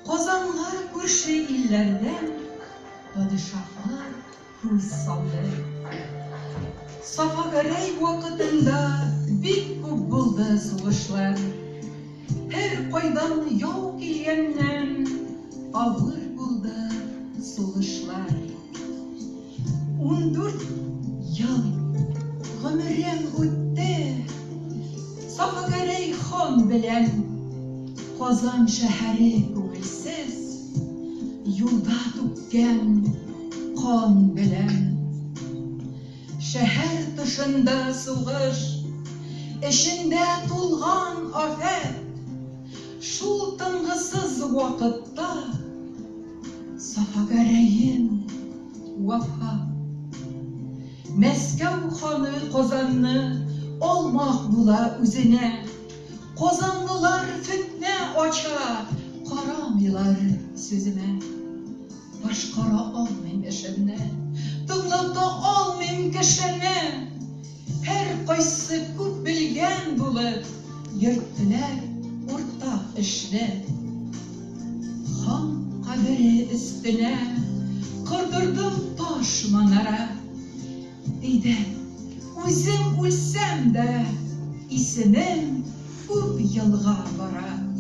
Казанга күрше илләрдән падишаһлар күз салды. Сафагәрәй вакытында бик күп булды сугышлар. Һәр кайдан яу килгәннән авыр булды сугышлар. 14 ел гомерем үтте. Сафагәрәй хан белән Казан шәһәре күңелсез, юлда түккән кан белән. Шәһәр тышында сугыш, эчендә тулган афәт. Шул тынгысыз вакытта Сафагәрәем вафат. Мәскәү ханы Казанны алмак була үзенә. Казанлылар фетнә ача, карамыйлар сүземә. Башкара алмыйм эшемне, тыңлата алмыйм кешене. Һәр кайсы күп белгән булып, йөрттеләр уртак эшне. Хан кабере өстенә кырдырдым таш манара. Әйдә, үзем үлсәм дә, исемем күп елга бара.